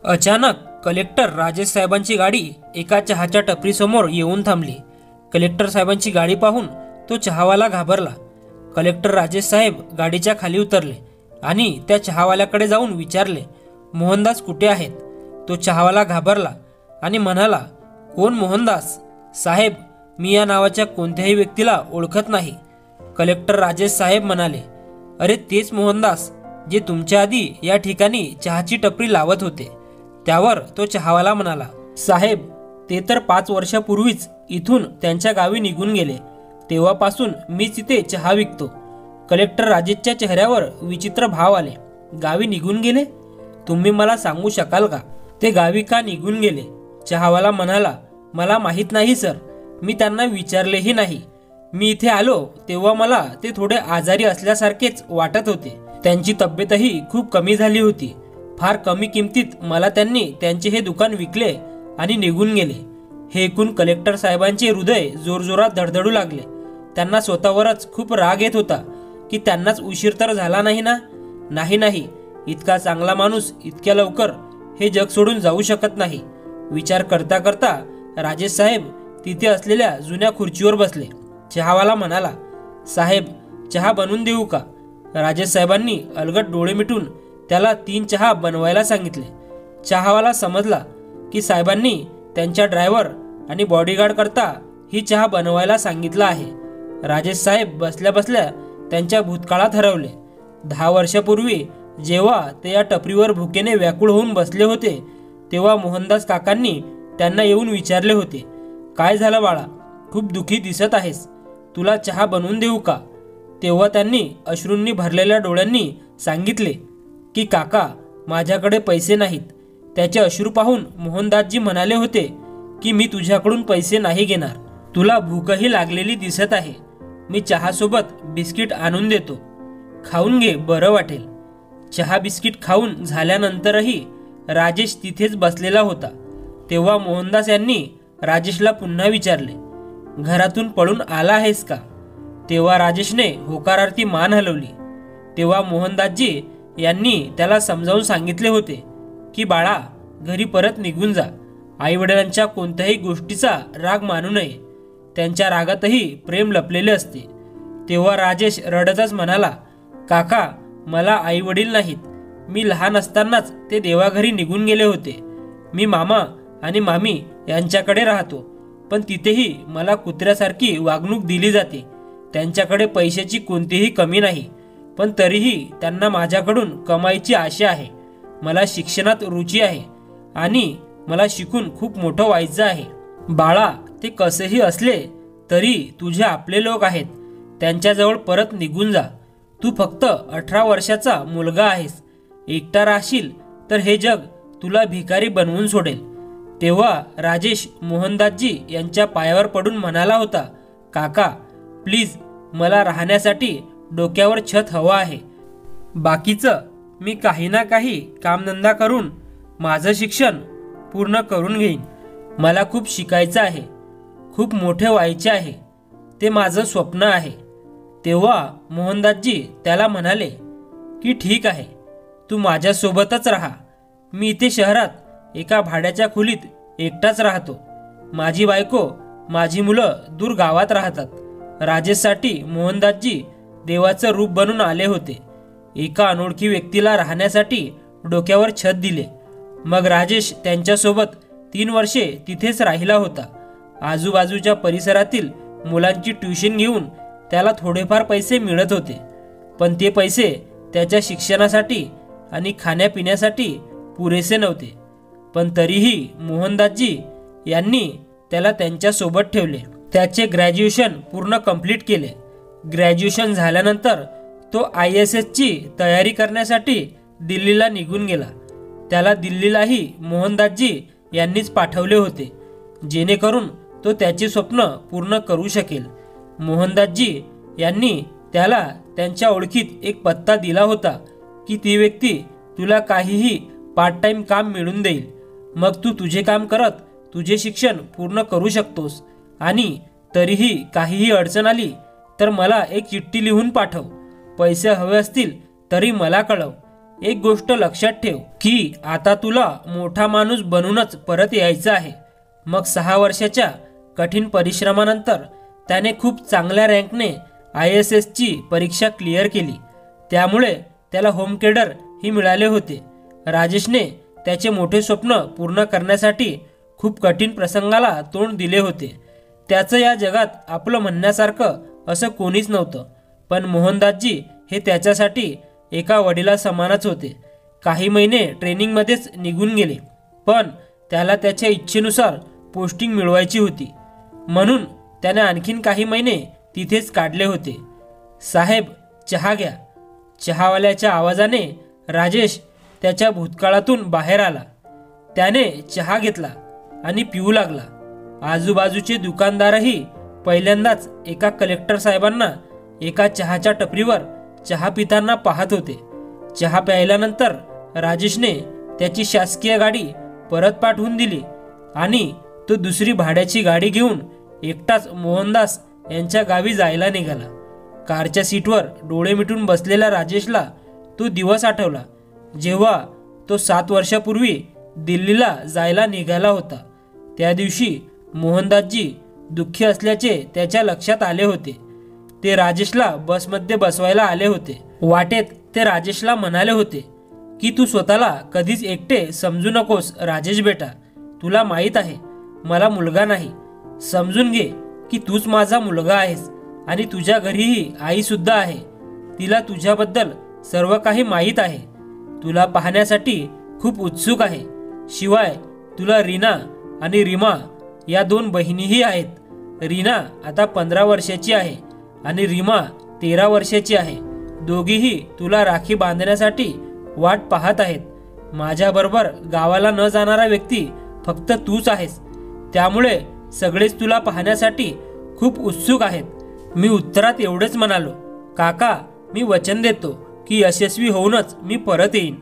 अचानक कलेक्टर राजेश साहेबांची गाडी एका चहाच्या टपरीसमोर येऊन थांबली। कलेक्टर साहेबांची गाडी पाहून तो चहावाला घाबरला। कलेक्टर राजेश साहेब गाडीच्या खाली उतरले आणि त्या चहावाल्याकडे जाऊन विचारले, मोहनदास कुठे आहेत? तो चहावाला घाबरला आणि म्हणाला, कोण मोहनदास? साहेब, मी या नावाच्या कोणत्याही व्यक्तीला ओळखत नाही। कलेक्टर राजेश साहेब म्हणाले, अरे तेच मोहनदास जे तुमच्या आधी या ठिकाणी चहाची टपरी लावत होते। त्यावर तो चहावाला म्हणाला, साहेब, ते तर 5 वर्षापूर्वीच इथून त्यांच्या गावी निघून गेले। तेव्हापासून मीच इथे चहा विकतो। कलेक्टर राजेशच्या चेहऱ्यावर विचित्र भाव आले। गावी निघून गेले? तुम्ही मला सांगू शकाल का ते गावी का निघून गेले? चहावाला म्हणाला, मला माहीत नाही सर, मी त्यांना विचारलेही नाही। मी इथे आलो तेव्हा मला ते थोडे आजारी असल्यासारखेच वाटत होते। त्यांची तब्येतही खूप कमी झाली होती। फार कमी किमतीत मला त्यांनी त्यांचे हे दुकान विकले आणि निघून गेले। हे ऐकून कलेक्टर साहेबांचे हृदय जोरजोरात धडधडू लागले। त्यांना स्वतःवरच खूप राग येत होता की त्यांनाच उशीर तर झाला नाही ना। नाही, इतका चांगला माणूस इतक्या लवकर हे जग सोडून जाऊ शकत नाही। विचार करता करता राजेश साहेब तिथे असलेल्या जुन्या खुर्चीवर बसले। चहावाला म्हणाला, साहेब, चहा बनवून देऊ का? राजेश साहेबांनी अलगद डोळे मिटून त्याला 3 चहा बनवायला सांगितले। चहावाला समजला की साहेबांनी त्यांच्या ड्रायव्हर आणि बॉडीगार्ड करता ही चहा बनवायला सांगितलं आहे। राजेश साहेब बसल्या बसल्या त्यांच्या भूतकाळात हरवले। 10 वर्षापूर्वी जेव्हा ते या टपरीवर भुकेने व्याकुळ होऊन बसले होते तेव्हा मोहनदास काकांनी त्यांना येऊन विचारले होते, काय झालं बाळा, खूप दुःखी दिसत आहेस, तुला चहा बनवून देऊ का? तेव्हा त्यांनी अश्रूंनी भरलेल्या डोळ्यांनी सांगितले की काका, माझ्याकडे पैसे नाहीत। त्याचे अश्रू पाहून मोहनदासजी म्हणाले होते की मी तुझ्याकडून पैसे नाही घेणार। तुला भूकही लागलेली दिसत आहे, मी चहासोबत बिस्किट आणून देतो, खाऊन घे, बरं वाटेल। चहा बिस्किट खाऊन झाल्यानंतरही राजेश तिथेच बसलेला होता। तेव्हा मोहनदास यांनी राजेशला पुन्हा विचारले, घरातून पळून आला आहेस का? तेव्हा राजेशने होकारार्थी मान हलवली। तेव्हा मोहनदासजी यांनी त्याला समजावून सांगितले होते की बाळा, घरी परत निघून जा। आई वडिलांच्या कोणत्याही गोष्टीचा राग मानू नये, त्यांच्या रागातही प्रेम लपलेले असते। तेव्हा राजेश रडतच म्हणाला, काका, मला आई वडील नाहीत, मी लहान असतानाच ते देवाघरी निघून गेले होते। मी मामा आणि मामी यांच्याकडे राहतो, पण तिथेही मला कुत्र्यासारखी वागणूक दिली जाते। त्यांच्याकडे पैशाची कोणतीही कमी नाही, पण तरीही त्यांना माझ्याकडून कमाईची आशा आहे। मला शिक्षणात रुची आहे आणि मला शिकून खूप मोठं व्हायचं आहे। बाळा, ते कसेही असले तरी तुझे आपले लोक आहेत, त्यांच्याजवळ परत निघून जा। तू फक्त 18 वर्षाचा मुलगा आहेस, एकटा राहशील तर हे जग तुला भिकारी बनवून सोडेल। तेव्हा राजेश मोहनदासजी यांच्या पायावर पडून म्हणाला होता, काका, प्लीज, मला राहण्यासाठी डोक्यावर छत हवं आहे। बाकीचं मी काही ना काही कामधंदा करून माझं शिक्षण पूर्ण करून घेईन। मला खूप शिकायचं आहे, खूप मोठे व्हायचे आहे, ते माझं स्वप्न आहे। तेव्हा मोहनदासजी त्याला म्हणाले की ठीक आहे, तू माझ्यासोबतच राहा। मी इथे शहरात एका भाड्याच्या खोलीत एकटाच राहतो। माझी बायको, माझी मुलं दूर गावात राहतात। राजेशसाठी मोहनदासजी देवाचं रूप बनून आले होते। एका अनोळखी व्यक्तीला राहण्यासाठी डोक्यावर छत दिले। मग राजेश त्यांच्यासोबत 3 वर्षे तिथेच राहिला होता। आजूबाजूच्या परिसरातील मुलांची ट्युशन घेऊन त्याला थोडेफार पैसे मिळत होते, पण ते पैसे त्याच्या शिक्षणासाठी आणि खाण्यापिण्यासाठी पुरेसे नव्हते। पण तरीही मोहनदासजी यांनी त्याला त्यांच्यासोबत ठेवले। त्याचे ग्रॅज्युएशन पूर्ण कंप्लीट केले। ग्रॅज्युएशन झाल्यानंतर तो IASची तयारी करण्यासाठी दिल्लीला निघून गेला। त्याला दिल्लीलाही मोहनदासजी यांनीच पाठवले होते, जेणेकरून तो त्याचे स्वप्न पूर्ण करू शकेल। मोहनदासजी यांनी त्याला त्यांच्या ओळखीत एक पत्ता दिला होता की ती व्यक्ती तुला काहीही पार्ट टाइम काम मिळवून देईल। मग तू तुझे काम करत तुझे शिक्षण पूर्ण करू शकतोस आणि तरीही काहीही अडचण आली तर मला एक चिठ्ठी लिहून पाठव। पैसे हवे असतील तरी मला कळव। एक गोष्ट लक्षात ठेव की आता तुला मोठा माणूस बनूनच परत यायचं आहे. मग 6 वर्षाच्या कठीण परिश्रमानंतर त्याने खूप चांगल्या रँकने ISSची परीक्षा क्लिअर केली. त्यामुळे त्याला होम केडर ही मिळाले होते. राजेशने त्याचे मोठे स्वप्न पूर्ण करण्यासाठी खूप कठीण प्रसंगाला तोंड दिले होते. त्याचं या जगात आपलं म्हणण्यासारखं असं कोणीच नव्हतं. पण मोहनदासजी हे त्याच्यासाठी एका वडिलासमानच होते. काही महिने ट्रेनिंगमध्येच निघून गेले, पण त्याला त्याच्या इच्छेनुसार पोस्टिंग मिळवायची होती. म्हणून त्याने आणखीन काही महिने तिथेच काढले होते. साहेब, चहा घ्या. चहावाल्याच्या आवाजाने राजेश त्याच्या भूतकाळातून बाहेर आला. त्याने चहा घेतला आणि पिऊ लागला. आजूबाजूचे दुकानदारही पहिल्यांदाच एका कलेक्टर साहेबांना एका चहाच्या टपरीवर चहा पिताना पाहत होते. चहा प्यायल्यानंतर राजेशने त्याची शासकीय गाडी परत पाठवून दिली आणि तो दुसरी भाड्याची गाडी घेऊन एकटाच मोहनदास यांच्या गावी जायला निघाला. कारच्या सीटवर डोळे मिटून बसलेल्या राजेशला तो दिवस आठवला जेव्हा तो 7 वर्षापूर्वी दिल्लीला जायला निघाला होता. त्या दिवशी मोहनदासजी दुःखी असल्याचे त्याच्या लक्षात आले होते. ते राजेशला बसमध्ये बसवायला आले होते. वाटेत ते राजेशला म्हणाले होते की तू स्वतःला कधीच एकटे समजू नकोस राजेश बेटा. तुला माहीत आहे मला मुलगा नाही. समजून घे की तूच माझा मुलगा आहेस आणि तुझ्या घरीही आई सुद्धा आहे. तिला तुझ्याबद्दल सर्व काही माहीत आहे. तुला पाहण्यासाठी खूप उत्सुक आहे. शिवाय तुला रीना आणि रीमा या 2 बहिणीही आहेत. रीना आता 15 वर्षाची आहे आणि रीमा 13 वर्षाची आहे. दोघीही तुला राखी बांधण्यासाठी वाट पाहत आहेत. माझ्याबरोबर गावाला न जाणारा व्यक्ती फक्त तूच आहेस. त्यामुळे सगळेच तुला पाहण्यासाठी खूप उत्सुक आहेत. मी उत्तरात एवढेच म्हणालो, काका मी वचन देतो की यशस्वी होऊनच मी परत येईन.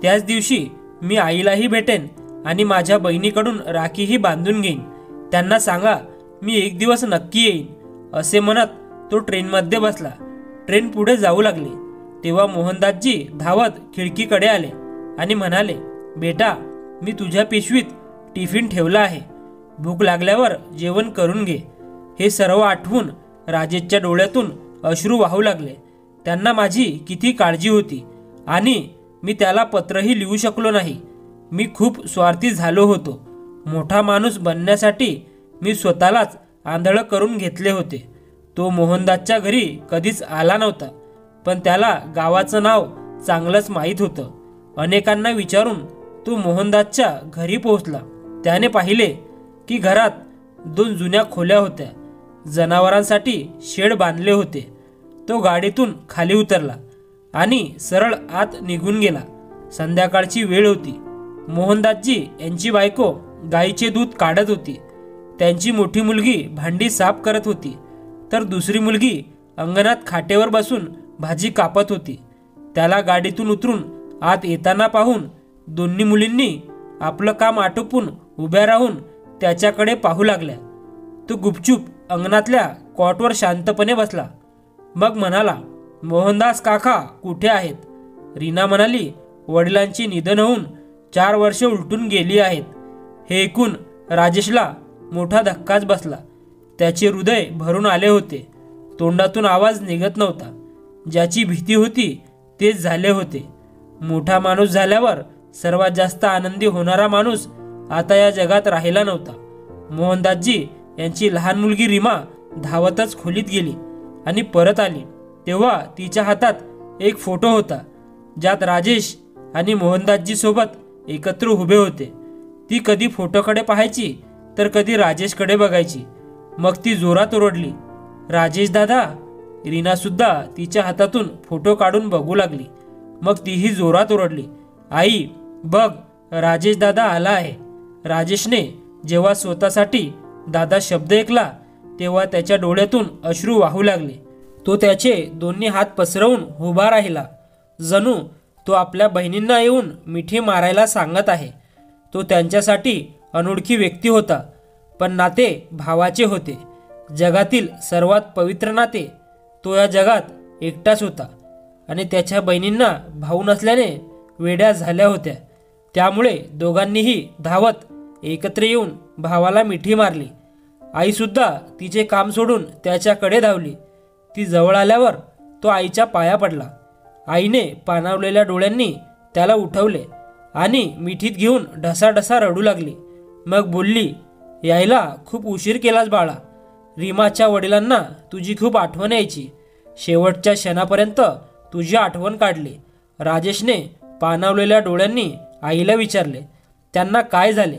त्याच दिवशी मी आईलाही भेटेन आणि माझ्या बहिणीकडून राखीही बांधून घेईन. त्यांना सांगा मी एक दिवस नक्की येईन. असे म्हणत तो ट्रेनमध्ये बसला. ट्रेन पुढे जाऊ लागली तेव्हा मोहनदासजी धावत खिडकीकडे आले आणि म्हणाले, बेटा मी तुझ्या पिशवीत टिफिन ठेवला आहे. भूक लागल्यावर जेवण करून घे. हे सर्व आठवून राजेशच्या डोळ्यातून अश्रू वाहू लागले. त्यांना माझी किती काळजी होती आणि मी त्याला पत्रही लिहू शकलो नाही. मी खूप स्वार्थी झालो होतो. मोठा माणूस बनण्यासाठी मी स्वतःलाच आंधळ करून घेतले होते. तो मोहनदासच्या घरी कधीच आला नव्हता, पण त्याला गावाचं नाव चांगलंच माहीत होतं. अनेकांना विचारून तो मोहनदासच्या घरी पोहोचला. त्याने पाहिले की घरात 2 जुन्या खोल्या होत्या. जनावरांसाठी शेड बांधले होते. तो गाडीतून खाली उतरला आणि सरळ आत निघून गेला. संध्याकाळची वेळ होती. मोहनदासजी यांची बायको गाईचे दूध काढत होती. त्यांची मोठी मुलगी भांडी साफ करत होती, तर दुसरी मुलगी अंगणात खाटेवर बसून भाजी कापत होती. त्याला गाडीतून उतरून आत येताना पाहून दोन्ही मुलींनी आपलं काम आटोपून उभ्या राहून त्याच्याकडे पाहू लागल्या. तो गुपचूप अंगणातल्या कॉटवर शांतपणे बसला. मग म्हणाला, मोहनदास काका कुठे आहेत? रीना म्हणाली, वडिलांची निधन होऊन 4 वर्षे उलटून गेली आहेत. हे ऐकून राजेशला मोठा धक्काच बसला. त्याचे हृदय भरून आले होते. तोंडातून आवाज निघत नव्हता. ज्याची भीती होती तेच झाले होते. मोठा माणूस झाल्यावर सर्वात जास्त आनंदी होणारा माणूस आता या जगात राहिला नव्हता. मोहनदासजी यांची लहान मुलगी रीमा धावतच खोलीत गेली आणि परत आली तेव्हा तिच्या हातात एक फोटो होता, ज्यात राजेश आणि मोहनदासजी सोबत एकत्र उभे होते. ती कधी फोटोकडे पाहायची तर कधी राजेशकडे बघायची. मग ती जोरात ओरडली, राजेश दादा. रीना सुद्धा तिच्या हातातून फोटो काढून बघू लागली. मग तीही जोरात ओरडली, आई बघ, राजेश दादा आला आहे. राजेशने जेव्हा स्वतःसाठी दादा शब्द ऐकला तेव्हा त्याच्या डोळ्यातून अश्रू वाहू लागले. तो त्याचे दोन्ही हात पसरवून उभा राहिला, जणू तो आपल्या बहिणींना येऊन मिठी मारायला सांगत आहे. तो त्यांच्यासाठी अनोळखी व्यक्ती होता, पण नाते भावाचे होते. जगातील सर्वात पवित्र नाते. तो या जगात एकटाच होता आणि त्याच्या बहिणींना भाऊ नसल्याने वेड्या झाल्या होत्या. त्यामुळे दोघांनीही धावत एकत्र येऊन भावाला मिठी मारली. आईसुद्धा तिचे काम सोडून त्याच्याकडे धावली. ती जवळ आल्यावर तो आईच्या पाया पडला. आईने पाणावलेल्या डोळ्यांनी त्याला उठवले आणि मिठीत घेऊन ढसाढसा रडू लागली. मग बोलली, यायला खूप उशीर केलास बाळा. रीमाच्या वडिलांना तुझी खूप आठवण यायची. शेवटच्या क्षणापर्यंत तुझी आठवण काढली. राजेशने पाणावलेल्या डोळ्यांनी आईला विचारले, त्यांना काय झाले?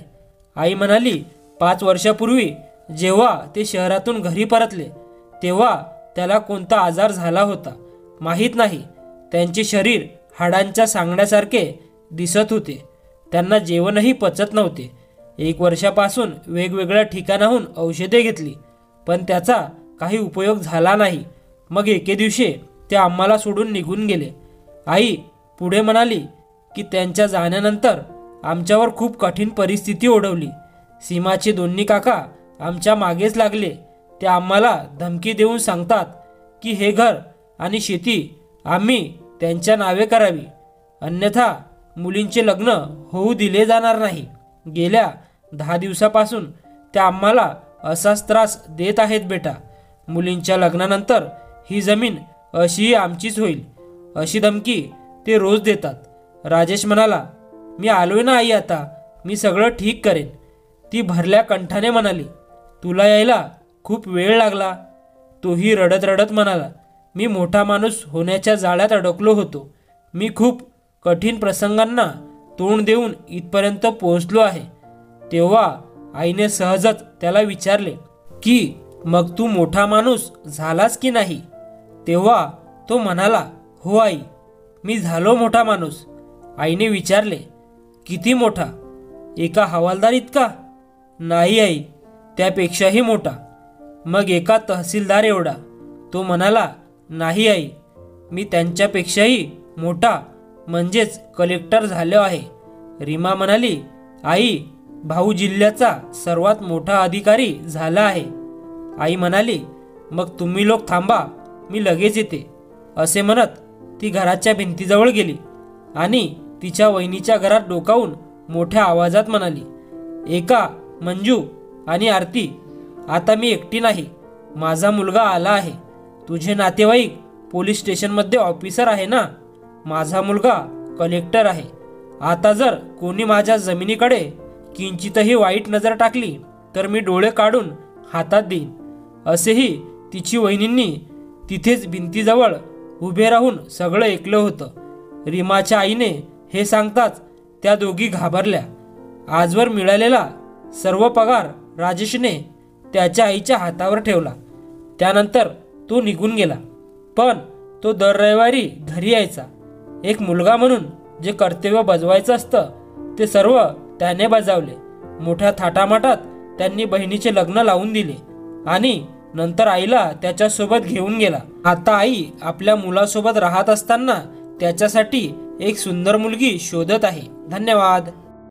आई म्हणाली, 5 वर्षापूर्वी जेव्हा ते शहरातून घरी परतले तेव्हा त्याला कोणता आजार झाला होता माहीत नाही. त्यांचे शरीर हाडांच्या सांगण्यासारखे दिसत होते. त्यांना जेवणही पचत नव्हते. 1 वर्षापासून वेगवेगळ्या ठिकाणाहून औषधे घेतली, पण त्याचा काही उपयोग झाला नाही. मग एके दिवशी ते आम्हाला सोडून निघून गेले. आई पुढे म्हणाली की त्यांच्या जाण्यानंतर आमच्यावर खूप कठीण परिस्थिती ओढवली. सीमाचे दोन्ही काका आमच्या मागेच लागले. ते आम्हाला धमकी देऊन सांगतात की हे घर आणि शेती आम्ही त्यांच्या नावे करावी, अन्यथा मुलींचे लग्न होऊ दिले जाणार नाही. गेल्या 10 दिवसापासून ते आम्हाला असाच त्रास देत आहेत बेटा. मुलींच्या लग्नानंतर ही जमीन अशीही आमचीच होईल, अशी धमकी ते रोज देतात. राजेश म्हणाला, मी आलोय ना आई, आता मी सगळं ठीक करेन. ती भरल्या कंठाने म्हणाली, तुला यायला खूप वेळ लागला. तोही रडत रडत म्हणाला, मी मोठा माणूस होण्याच्या जाळ्यात अडकलो होतो. मी खूप कठीण प्रसंगांना तोंड देऊन इथपर्यंत पोहोचलो आहे. तेव्हा आईने सहजच त्याला विचारले की मग तू मोठा माणूस झालास की नाही? तेव्हा तो म्हणाला, हो आई, मी झालो मोठा माणूस. आईने विचारले, किती मोठा? एका हवालदार इतका? नाही आई, त्यापेक्षाही मोठा. मग एका तहसीलदार एवढा? तो म्हणाला, नाही आई, मी त्यांच्यापेक्षाही मोठा म्हणजेच कलेक्टर झालो आहे. रीमा म्हणाली, आई, भाऊ जिल्ह्याचा सर्वात मोठा अधिकारी झाला आहे. आई म्हणाली, मग तुम्ही लोक थांबा, मी लगेच येते. असे म्हणत ती घराच्या भिंतीजवळ गेली आणि तिच्या वहिनीच्या घरात डोकावून मोठ्या आवाजात म्हणाली, एका, मंजू आणि आरती, आता मी एकटी नाही. माझा मुलगा आला आहे. तुझे नातेवाईक पोलीस स्टेशनमध्ये ऑफिसर आहे ना? माझा मुलगा कलेक्टर आहे. आता जर कोणी माझ्या जमिनीकडे किंचितही वाईट नजर टाकली तर मी डोळे काढून हातात देईन. असेही तिची वहिनींनी तिथेच भिंतीजवळ उभे राहून सगळं ऐकलं होतं. रीमाच्या आईने हे सांगताच त्या दोघी घाबरल्या. आजवर मिळालेला सर्व पगार राजेशने त्याच्या आईच्या हातावर ठेवला. त्यानंतर तो निघून गेला. पण तो दर रविवारी घरी यायचा. एक मुलगा म्हणून जे कर्तव्य बजवायचं असतं ते सर्व त्याने बजावले. मोठ्या थाटामाटात त्यांनी बहिणीचे लग्न लावून दिले आणि नंतर आईला त्याच्यासोबत घेऊन गेला. आता आई आपल्या मुलासोबत राहत असताना त्याच्यासाठी एक सुंदर मुलगी शोधत आहे. धन्यवाद.